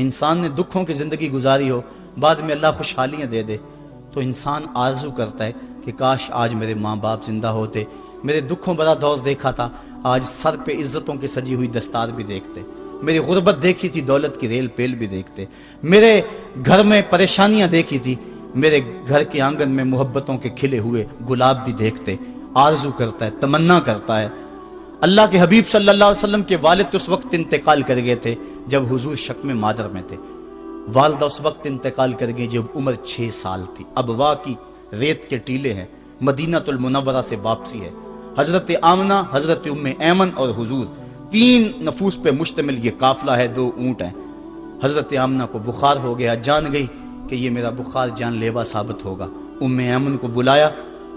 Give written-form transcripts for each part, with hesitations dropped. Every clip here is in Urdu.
انسان نے دکھوں کی زندگی گزاری ہو، بعد میں اللہ خوشحالیاں دے دے، تو انسان آرزو کرتا ہے کہ کاش آج میرے ماں باپ زندہ ہوتے، میرے دکھوں بڑا دور دیکھا تھا، آج سر پہ عزتوں کی سجی ہوئی دستار بھی دیکھتے، میری غربت دیکھی تھی، دولت کی ریل پیل بھی دیکھتے، میرے گھر میں پریشانیاں دیکھی تھی، میرے گھر کے آنگن میں محبتوں کے کھلے ہوئے گلاب بھی دیکھتے۔ آرزو کرتا ہے، تمنا کرتا ہے۔ اللہ کے حبیب صلی اللہ علیہ وسلم کے والد اس وقت انتقال کر گئے تھے جب حضور شکم مادر میں تھے، والدہ اس وقت انتقال کر گئی جب عمر 6 سال تھی۔ ابوا کی ریت کے ٹیلے ہیں، مدینہ المنورہ سے واپسی ہے، حضرت آمنہ، حضرت ام ایمن اور حضور، 3 نفوس پہ مشتمل یہ قافلہ ہے، 2 اونٹ ہیں۔ حضرت آمنہ کو بخار ہو گیا، جان گئی کہ یہ میرا بخار جان لیوا ثابت ہوگا۔ ام ایمن کو بلایا،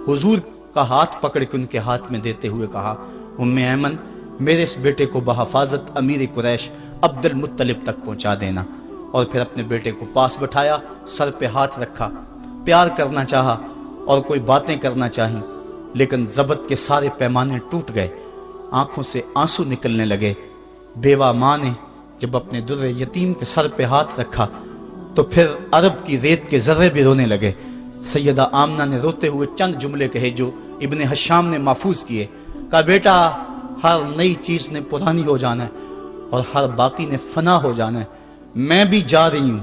حضور کا ہاتھ پکڑ کے ان کے ہاتھ میں دیتے ہوئے کہا، ام ایمن میرے اس بیٹے کو بحفاظت امیر قریش عبد المطلب تک پہنچا دینا۔ اور پھر اپنے بیٹے کو پاس بٹھایا، سر پہ ہاتھ رکھا، پیار کرنا چاہا اور کوئی باتیں کرنا چاہیں، لیکن ضبط کے سارے پیمانے ٹوٹ گئے، آنکھوں سے آنسو نکلنے لگے۔ بیوہ ماں نے جب اپنے در یتیم کے سر پہ ہاتھ رکھا تو پھر عرب کی ریت کے ذرے بھی رونے لگے۔ سیدہ آمنہ نے روتے ہوئے چند جملے کہے جو ابن حشام نے محفوظ کیے، کہا بیٹا ہر نئی چیز نے پرانی ہو جانا ہے اور ہر باقی نے فنا ہو جانا ہے، میں بھی جا رہی ہوں،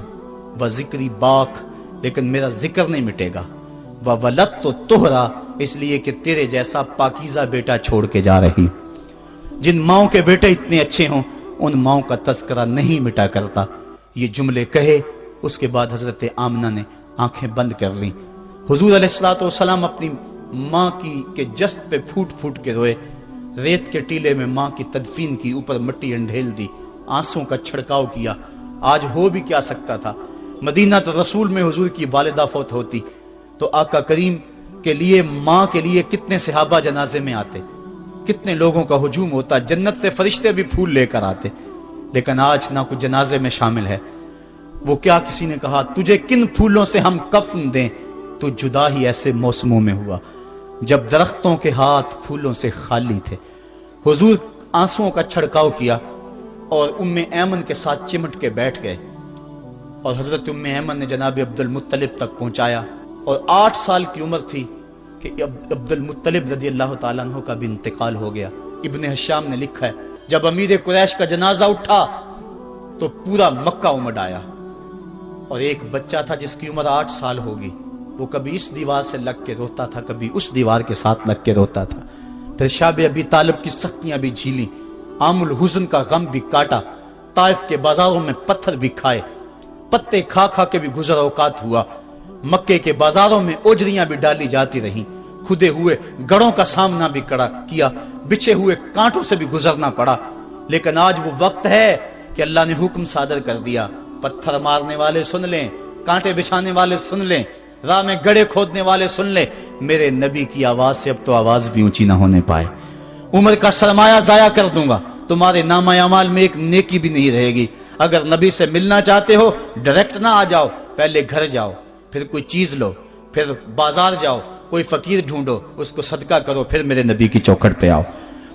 وذکری باق، لیکن میرا ذکر نہیں مٹے گا، وولدت طہرا، اس لیے کہ تیرے جیسا پاکیزہ بیٹا چھوڑ کے جا رہی۔ جن ماؤں کے بیٹے اتنے اچھے ہوں ان ماؤں کا تذکرہ نہیں مٹا کرتا۔ یہ جملے کہے، اس کے بعد حضرت آمنہ نے آنکھیں بند کر لیں۔ حضور علیہ الصلوۃ والسلام اپنی ماں کے جسد پہ پھوٹ پھوٹ کے روئے، ریت کے ٹیلے میں ماں کی تدفین کی، اوپر مٹی انڈھیل دی، آنسوں کا چھڑکاؤ کیا۔ آج ہو بھی کیا سکتا تھا، مدینہ تو رسول میں حضور کی والدہ فوت ہوتی تو آقا کریم کے لیے، ماں کے لیے کتنے صحابہ جنازے میں آتے، کتنے لوگوں کا ہجوم ہوتا، جنت سے فرشتے بھی پھول لے کر آتے، لیکن آج نہ کوئی جنازے میں شامل ہے۔ وہ کیا کسی نے کہا تجھے کن پھولوں سے ہم کفن دیں، تو جدا ہی ایسے موسموں میں ہوا جب درختوں کے ہاتھ پھولوں سے خالی تھے۔ حضور آنسوؤں کا چھڑکاؤ کیا اور ام ایمن کے ساتھ چمٹ کے بیٹھ گئے، اور حضرت ام ایمن نے جناب عبد المطلب تک پہنچایا، اور 8 سال کی عمر تھی کہ عبد المطلب رضی اللہ تعالیٰ عنہ کا بھی انتقال ہو گیا۔ ابن حشام نے لکھا ہے جب امیر قریش کا جنازہ اٹھا تو پورا مکہ امڈ آیا، اور ایک بچہ تھا جس کی عمر 8 سال ہوگی، وہ کبھی اس دیوار سے لگ کے روتا تھا، کبھی اس دیوار کے ساتھ لگ کے روتا تھا۔ پھر شاب ابی طالب کی سختیاں بھی جھیلی، عام الحزن کا غم بھی کاٹا، طائف کے بازاروں میں پتھر بھی کھائے، پتے کھا کھا کے بھی گزر اوقات ہوا، مکے کے بازاروں میں اوجریاں بھی ڈالی جاتی رہیں، کھدے ہوئے گڑوں کا سامنا بھی کیا، بچھے ہوئے کانٹوں سے بھی گزرنا پڑا۔ لیکن آج وہ وقت ہے کہ اللہ نے حکم صادر کر دیا، پتھر مارنے والے سن لیں، کانٹے بچھانے والے سن لیں، راہ میں گڑے کھودنے والے سن لیں، میرے نبی کی آواز سے اب تو آواز بھی اونچی نہ ہونے پائے۔ عمر کا سرمایہ ضائع کر دوں گا، تمہارے نامہ اعمال میں ایک نیکی بھی نہیں رہے گی۔ اگر نبی سے ملنا چاہتے ہو ڈائریکٹ نہ آ جاؤ، پہلے گھر جاؤ، پھر کوئی چیز لو، پھر بازار جاؤ، کوئی فقیر ڈھونڈو، اس کو صدقہ کرو، پھر میرے نبی کی چوکھٹ پہ آؤ،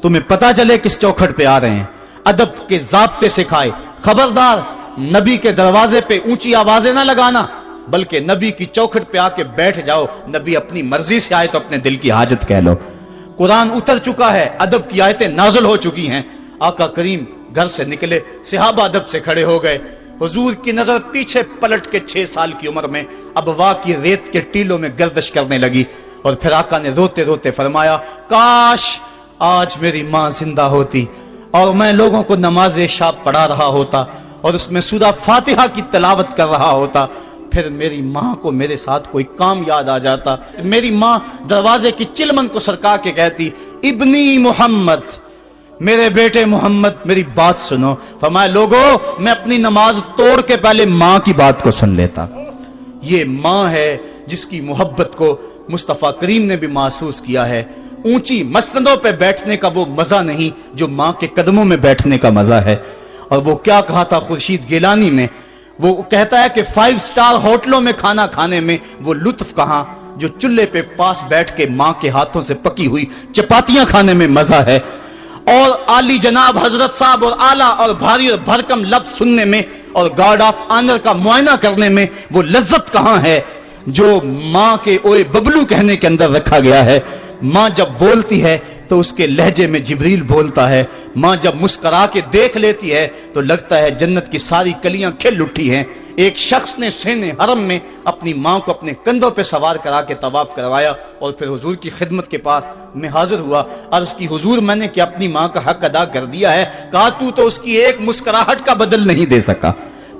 تمہیں پتا چلے کس چوکھٹ پہ آ رہے ہیں۔ ادب کے ضابطے سکھائے، خبردار نبی کے دروازے پہ اونچی آوازیں نہ لگانا، بلکہ نبی کی چوکھٹ پہ آ کے بیٹھ جاؤ، نبی اپنی مرضی سے آئے تو اپنے دل کی حاجت کہہ لو۔ قرآن اتر چکا ہے، ادب کی آیتیں نازل ہو چکی ہیں، آقا کریم گھر سے نکلے، صحابہ ادب سے کھڑے ہو گئے، حضور کی نظر پیچھے پلٹ کے 6 سال کی عمر میں ابوا کی ریت کے ٹیلوں میں گردش کرنے لگی، اور پھر آقا نے روتے روتے فرمایا کاش آج میری ماں زندہ ہوتی اور میں لوگوں کو نماز عشاء پڑھا رہا ہوتا اور اس میں سورہ فاتحہ کی تلاوت کر رہا ہوتا، پھر میری ماں کو میرے ساتھ کوئی کام یاد آ جاتا، میری ماں دروازے کی چلمن کو سرکا کے کہتی ابنی محمد، میرے بیٹے محمد میری بات سنو۔ فرمایا لوگو میں اپنی نماز توڑ کے پہلے ماں کی بات کو سن لیتا۔ یہ ماں ہے جس کی محبت کو مصطفیٰ کریم نے بھی محسوس کیا ہے۔ اونچی مسندوں پہ بیٹھنے کا وہ مزہ نہیں جو ماں کے قدموں میں بیٹھنے کا مزہ ہے۔ اور وہ کیا کہا تھا خورشید گیلانی نے، وہ کہتا ہے کہ 5 سٹار ہوٹلوں میں کھانا کھانے میں وہ لطف کہاں جو چولہے پہ پاس بیٹھ کے ماں کے ہاتھوں سے پکی ہوئی چپاتیاں کھانے میں مزہ ہے، اور عالی جناب حضرت صاحب اور اعلیٰ اور بھاری اور بھرکم لفظ سننے میں اور گارڈ آف آنر کا معائنہ کرنے میں وہ لذت کہاں ہے جو ماں کے اوئے ببلو کہنے کے اندر رکھا گیا ہے۔ ماں جب بولتی ہے تو اس کے لہجے میں جبریل بولتا ہے، ماں جب مسکرا کے دیکھ لیتی ہے تو لگتا ہے جنت کی ساری کلیاں کھل اٹھی ہیں۔ ایک شخص نے سین حرم میں اپنی ماں کو اپنے کندھوں پہ سوار کرا کے طواف کروایا اور پھر حضور کی خدمت کے پاس میں حاضر ہوا، عرض کی حضور میں نے کہ اپنی ماں کا حق ادا کر دیا ہے، کہا تو اس کی ایک مسکراہٹ کا بدل نہیں دے سکا۔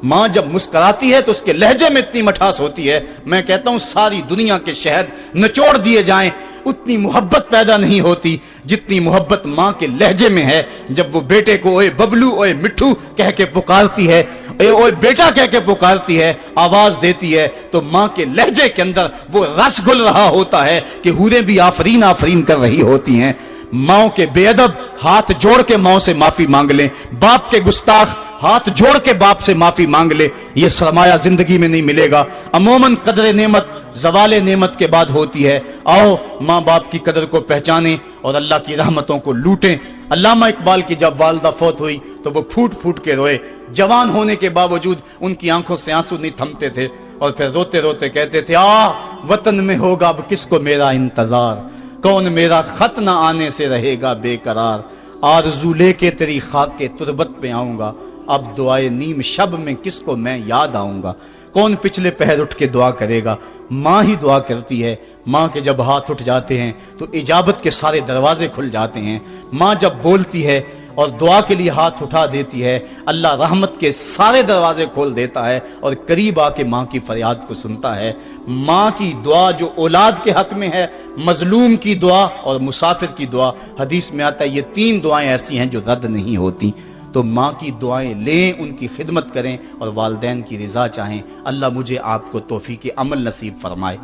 ماں جب مسکراتی ہے تو اس کے لہجے میں اتنی مٹھاس ہوتی ہے، میں کہتا ہوں ساری دنیا کے شہد نچوڑ دیے جائیں اتنی محبت پیدا نہیں ہوتی جتنی محبت ماں کے لہجے میں ہے۔ جب وہ بیٹے کو اوئے ببلو اوئے مٹھو کہہ کے پکارتی ہے، اوئے بیٹا کہہ کے پکارتی ہے، آواز دیتی ہے، تو ماں کے لہجے کے اندر وہ رس گل رہا ہوتا ہے کہ حوریں بھی آفرین آفرین کر رہی ہوتی ہیں۔ ماں کے بے ادب ہاتھ جوڑ کے ماں سے معافی مانگ لیں، باپ کے گستاخ ہاتھ جوڑ کے باپ سے معافی مانگ لے، یہ سرمایہ زندگی میں نہیں ملے گا۔ عموماً قدر نعمت زوال نعمت کے بعد ہوتی ہے، آؤ ماں باپ کی قدر کو پہچانیں اور اللہ کی رحمتوں کو لوٹیں۔ علامہ اقبال کی جب والدہ فوت ہوئی تو وہ پھوٹ پھوٹ کے روئے، جوان ہونے کے باوجود ان کی آنکھوں سے آنسو نہیں تھمتے تھے، اور پھر روتے روتے کہتے تھے، وطن میں ہوگا اب کس کو میرا انتظار، کون میرا خط نہ آنے سے رہے گا بے قرار، آرزو لے کے تیری خاک کے تربت پہ آؤں گا، اب دعائے نیم شب میں کس کو میں یاد آؤں گا، کون پچھلے پہر اٹھ کے دعا کرے گا، ماں ہی دعا کرتی ہے۔ ماں کے جب ہاتھ اٹھ جاتے ہیں تو اجابت کے سارے دروازے کھل جاتے ہیں۔ ماں جب بولتی ہے اور دعا کے لیے ہاتھ اٹھا دیتی ہے، اللہ رحمت کے سارے دروازے کھول دیتا ہے اور قریب آ کے ماں کی فریاد کو سنتا ہے۔ ماں کی دعا جو اولاد کے حق میں ہے، مظلوم کی دعا اور مسافر کی دعا، حدیث میں آتا ہے یہ تین دعائیں ایسی ہیں جو رد نہیں ہوتی۔ تو ماں کی دعائیں لیں، ان کی خدمت کریں اور والدین کی رضا چاہیں۔ اللہ مجھے آپ کو توفیق عمل نصیب فرمائے۔